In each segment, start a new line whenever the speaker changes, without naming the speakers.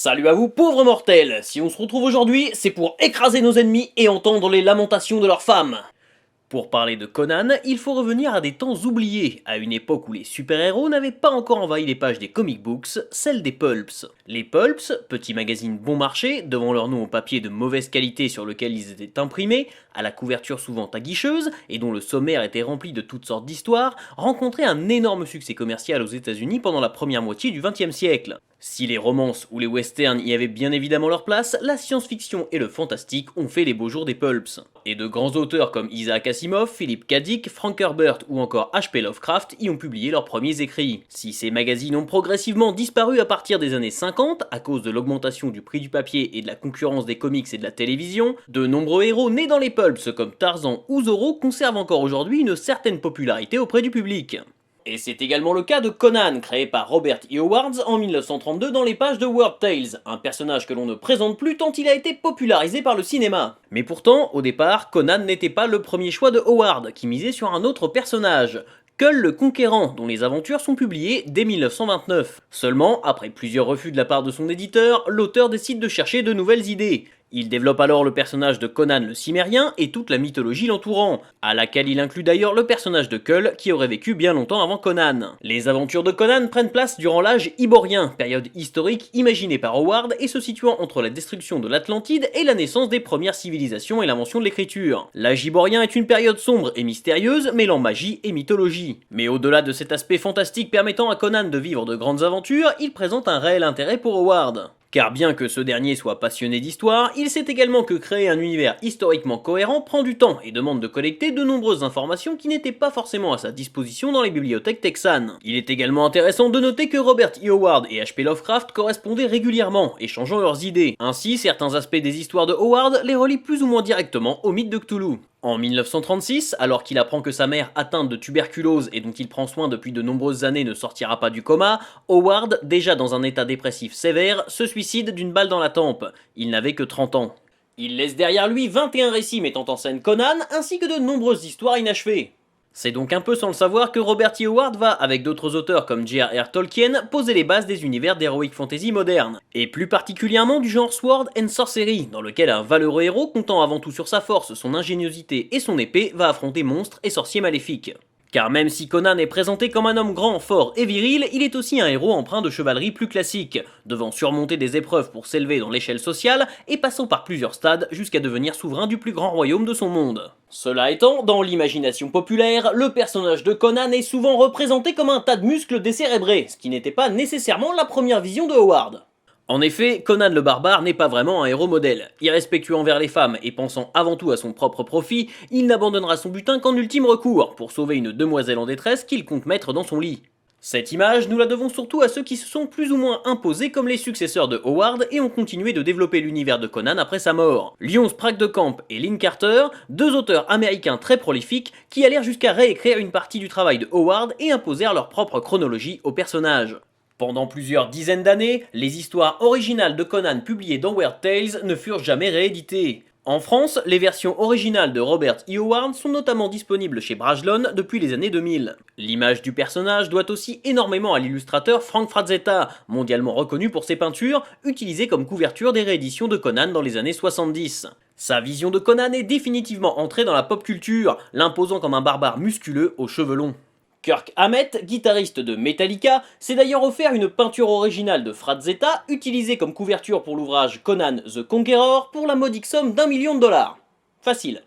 Salut à vous pauvres mortels. Si on se retrouve aujourd'hui, c'est pour écraser nos ennemis et entendre les lamentations de leurs femmes. Pour parler de Conan, il faut revenir à des temps oubliés, à une époque où les super-héros n'avaient pas encore envahi les pages des comic books, celles des pulps. Les pulps, petits magazines bon marché, devant leur nom en papier de mauvaise qualité sur lequel ils étaient imprimés, à la couverture souvent aguicheuse, et dont le sommaire était rempli de toutes sortes d'histoires, rencontraient un énorme succès commercial aux États-Unis pendant la première moitié du XXe siècle. Si les romances ou les westerns y avaient bien évidemment leur place, la science-fiction et le fantastique ont fait les beaux jours des pulps. Et de grands auteurs comme Isaac Asimov, Philip K. Dick, Frank Herbert ou encore H.P. Lovecraft y ont publié leurs premiers écrits. Si ces magazines ont progressivement disparu à partir des années 50 à cause de l'augmentation du prix du papier et de la concurrence des comics et de la télévision, de nombreux héros nés dans les pulps comme Tarzan ou Zorro conservent encore aujourd'hui une certaine popularité auprès du public. Et c'est également le cas de Conan, créé par Robert E. Howard en 1932 dans les pages de Weird Tales, un personnage que l'on ne présente plus tant il a été popularisé par le cinéma. Mais pourtant, au départ, Conan n'était pas le premier choix de Howard, qui misait sur un autre personnage, Kull le Conquérant, dont les aventures sont publiées dès 1929. Seulement, après plusieurs refus de la part de son éditeur, l'auteur décide de chercher de nouvelles idées. Il développe alors le personnage de Conan le Cimérien et toute la mythologie l'entourant, à laquelle il inclut d'ailleurs le personnage de Kull qui aurait vécu bien longtemps avant Conan. Les aventures de Conan prennent place durant l'âge Iborien, période historique imaginée par Howard et se situant entre la destruction de l'Atlantide et la naissance des premières civilisations et l'invention de l'écriture. L'âge Iborien est une période sombre et mystérieuse mêlant magie et mythologie. Mais au-delà de cet aspect fantastique permettant à Conan de vivre de grandes aventures, il présente un réel intérêt pour Howard. Car bien que ce dernier soit passionné d'histoire, il sait également que créer un univers historiquement cohérent prend du temps et demande de collecter de nombreuses informations qui n'étaient pas forcément à sa disposition dans les bibliothèques texanes. Il est également intéressant de noter que Robert E. Howard et H.P. Lovecraft correspondaient régulièrement, échangeant leurs idées. Ainsi, certains aspects des histoires de Howard les relient plus ou moins directement au mythe de Cthulhu. En 1936, alors qu'il apprend que sa mère, atteinte de tuberculose et dont il prend soin depuis de nombreuses années, ne sortira pas du coma, Howard, déjà dans un état dépressif sévère, se suicide d'une balle dans la tempe. Il n'avait que 30 ans. Il laisse derrière lui 21 récits mettant en scène Conan, ainsi que de nombreuses histoires inachevées. C'est donc un peu sans le savoir que Robert E. Howard va, avec d'autres auteurs comme J.R.R. Tolkien, poser les bases des univers d'heroic fantasy modernes, et plus particulièrement du genre Sword and Sorcery, dans lequel un valeureux héros comptant avant tout sur sa force, son ingéniosité et son épée va affronter monstres et sorciers maléfiques. Car même si Conan est présenté comme un homme grand, fort et viril, il est aussi un héros empreint de chevalerie plus classique, devant surmonter des épreuves pour s'élever dans l'échelle sociale et passant par plusieurs stades jusqu'à devenir souverain du plus grand royaume de son monde. Cela étant, dans l'imagination populaire, le personnage de Conan est souvent représenté comme un tas de muscles décérébrés, ce qui n'était pas nécessairement la première vision de Howard. En effet, Conan le barbare n'est pas vraiment un héros modèle. Irrespectueux envers les femmes et pensant avant tout à son propre profit, il n'abandonnera son butin qu'en ultime recours, pour sauver une demoiselle en détresse qu'il compte mettre dans son lit. Cette image, nous la devons surtout à ceux qui se sont plus ou moins imposés comme les successeurs de Howard et ont continué de développer l'univers de Conan après sa mort. Lyons Sprague de Camp et Lynn Carter, deux auteurs américains très prolifiques qui allèrent jusqu'à réécrire une partie du travail de Howard et imposèrent leur propre chronologie au personnage. Pendant plusieurs dizaines d'années, les histoires originales de Conan publiées dans Weird Tales ne furent jamais rééditées. En France, les versions originales de Robert E. Howard sont notamment disponibles chez Brajlon depuis les années 2000. L'image du personnage doit aussi énormément à l'illustrateur Frank Frazetta, mondialement reconnu pour ses peintures, utilisées comme couverture des rééditions de Conan dans les années 70. Sa vision de Conan est définitivement entrée dans la pop culture, l'imposant comme un barbare musculeux aux cheveux longs. Kirk Hammett, guitariste de Metallica, s'est d'ailleurs offert une peinture originale de Frazetta, utilisée comme couverture pour l'ouvrage Conan the Conqueror pour la modique somme d'1 million de dollars. Facile.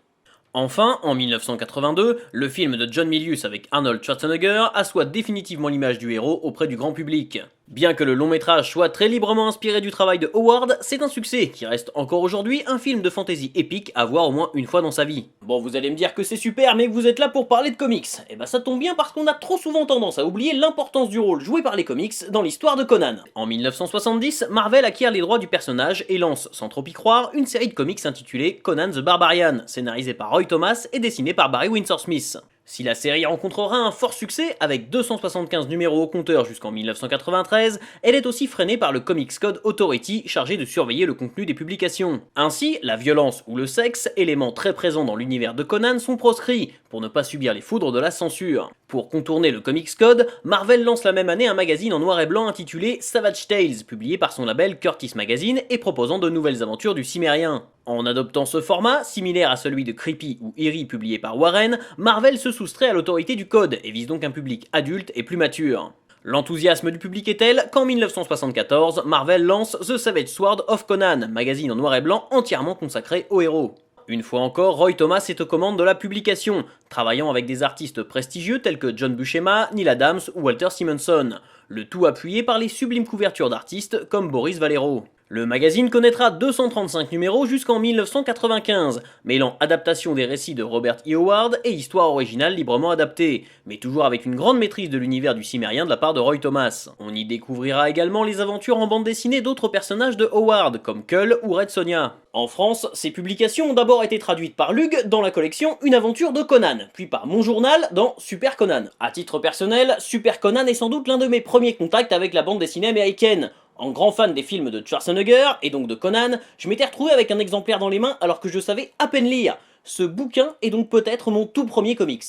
Enfin, en 1982, le film de John Milius avec Arnold Schwarzenegger assoit définitivement l'image du héros auprès du grand public. Bien que le long métrage soit très librement inspiré du travail de Howard, c'est un succès qui reste encore aujourd'hui un film de fantasy épique à voir au moins une fois dans sa vie. Bon, vous allez me dire que c'est super, mais que vous êtes là pour parler de comics. Et bah ça tombe bien parce qu'on a trop souvent tendance à oublier l'importance du rôle joué par les comics dans l'histoire de Conan. En 1970, Marvel acquiert les droits du personnage et lance, sans trop y croire, une série de comics intitulée Conan the Barbarian, scénarisée par Roy Thomas et dessinée par Barry Windsor Smith. Si la série rencontrera un fort succès, avec 275 numéros au compteur jusqu'en 1993, elle est aussi freinée par le Comics Code Authority chargé de surveiller le contenu des publications. Ainsi, la violence ou le sexe, éléments très présents dans l'univers de Conan, sont proscrits, pour ne pas subir les foudres de la censure. Pour contourner le Comics Code, Marvel lance la même année un magazine en noir et blanc intitulé Savage Tales, publié par son label Curtis Magazine et proposant de nouvelles aventures du Cimmérien. En adoptant ce format, similaire à celui de Creepy ou Eerie publié par Warren, Marvel se soustrait à l'autorité du code et vise donc un public adulte et plus mature. L'enthousiasme du public est tel qu'en 1974, Marvel lance The Savage Sword of Conan, magazine en noir et blanc entièrement consacré aux héros. Une fois encore, Roy Thomas est aux commandes de la publication, travaillant avec des artistes prestigieux tels que John Buscema, Neil Adams ou Walter Simonson, le tout appuyé par les sublimes couvertures d'artistes comme Boris Vallejo. Le magazine connaîtra 235 numéros jusqu'en 1995, mêlant adaptation des récits de Robert E. Howard et histoire originale librement adaptée, mais toujours avec une grande maîtrise de l'univers du Cimmérien de la part de Roy Thomas. On y découvrira également les aventures en bande dessinée d'autres personnages de Howard, comme Kull ou Red Sonja. En France, ces publications ont d'abord été traduites par Lug dans la collection Une aventure de Conan, puis par Mon Journal dans Super Conan. À titre personnel, Super Conan est sans doute l'un de mes premiers contacts avec la bande dessinée américaine. En grand fan des films de Schwarzenegger, et donc de Conan, je m'étais retrouvé avec un exemplaire dans les mains alors que je savais à peine lire. Ce bouquin est donc peut-être mon tout premier comics.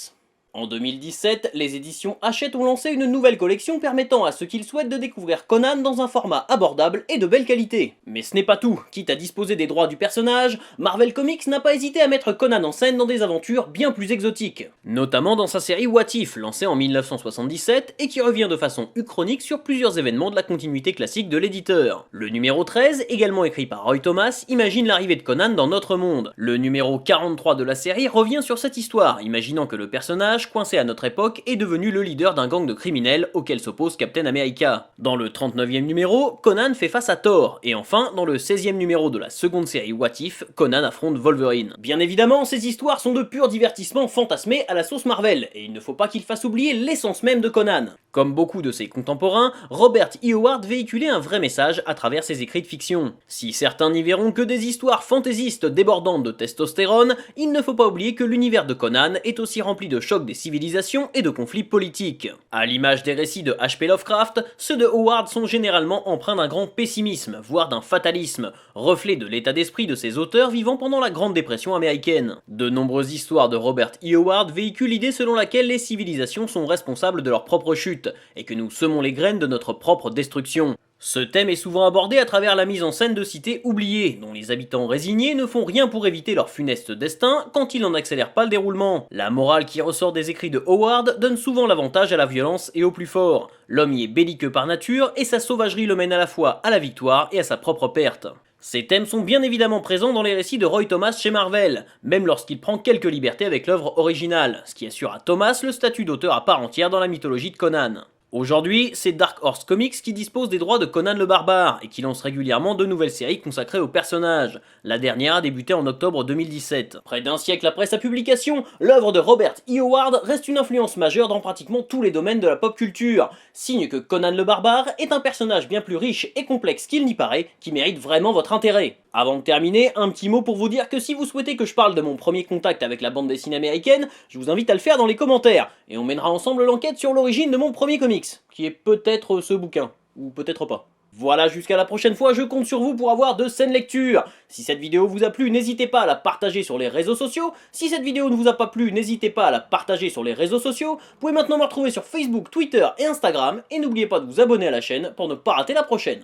En 2017, les éditions Hachette ont lancé une nouvelle collection permettant à ceux qui le souhaitent de découvrir Conan dans un format abordable et de belle qualité. Mais ce n'est pas tout, quitte à disposer des droits du personnage, Marvel Comics n'a pas hésité à mettre Conan en scène dans des aventures bien plus exotiques. Notamment dans sa série What If, lancée en 1977 et qui revient de façon uchronique sur plusieurs événements de la continuité classique de l'éditeur. Le numéro 13, également écrit par Roy Thomas, imagine l'arrivée de Conan dans notre monde. Le numéro 43 de la série revient sur cette histoire, imaginant que le personnage coincé à notre époque, est devenu le leader d'un gang de criminels auquel s'oppose Captain America. Dans le 39e numéro, Conan fait face à Thor, et enfin, dans le 16e numéro de la seconde série What If, Conan affronte Wolverine. Bien évidemment, ces histoires sont de purs divertissements fantasmés à la sauce Marvel, et il ne faut pas qu'il fasse oublier l'essence même de Conan. Comme beaucoup de ses contemporains, Robert E. Howard véhiculait un vrai message à travers ses écrits de fiction. Si certains n'y verront que des histoires fantaisistes débordantes de testostérone, il ne faut pas oublier que l'univers de Conan est aussi rempli de chocs des civilisations et de conflits politiques. À l'image des récits de H.P. Lovecraft, ceux de Howard sont généralement empreints d'un grand pessimisme, voire d'un fatalisme, reflet de l'état d'esprit de ces auteurs vivant pendant la Grande Dépression américaine. De nombreuses histoires de Robert E. Howard véhiculent l'idée selon laquelle les civilisations sont responsables de leur propre chute, et que nous semons les graines de notre propre destruction. Ce thème est souvent abordé à travers la mise en scène de cités oubliées, dont les habitants résignés ne font rien pour éviter leur funeste destin quand ils n'en accélèrent pas le déroulement. La morale qui ressort des écrits de Howard donne souvent l'avantage à la violence et au plus fort. L'homme y est belliqueux par nature, et sa sauvagerie le mène à la fois à la victoire et à sa propre perte. Ces thèmes sont bien évidemment présents dans les récits de Roy Thomas chez Marvel, même lorsqu'il prend quelques libertés avec l'œuvre originale, ce qui assure à Thomas le statut d'auteur à part entière dans la mythologie de Conan. Aujourd'hui, c'est Dark Horse Comics qui dispose des droits de Conan le Barbare et qui lance régulièrement de nouvelles séries consacrées au personnage. La dernière a débuté en octobre 2017. Près d'un siècle après sa publication, l'œuvre de Robert E. Howard reste une influence majeure dans pratiquement tous les domaines de la pop culture, signe que Conan le Barbare est un personnage bien plus riche et complexe qu'il n'y paraît, qui mérite vraiment votre intérêt. Avant de terminer, un petit mot pour vous dire que si vous souhaitez que je parle de mon premier contact avec la bande dessinée américaine, je vous invite à le faire dans les commentaires, et on mènera ensemble l'enquête sur l'origine de mon premier comics, qui est peut-être ce bouquin, ou peut-être pas. Voilà, jusqu'à la prochaine fois, je compte sur vous pour avoir de saines lectures. Si cette vidéo vous a plu, n'hésitez pas à la partager sur les réseaux sociaux. Si cette vidéo ne vous a pas plu, n'hésitez pas à la partager sur les réseaux sociaux. Vous pouvez maintenant me retrouver sur Facebook, Twitter et Instagram. Et n'oubliez pas de vous abonner à la chaîne pour ne pas rater la prochaine.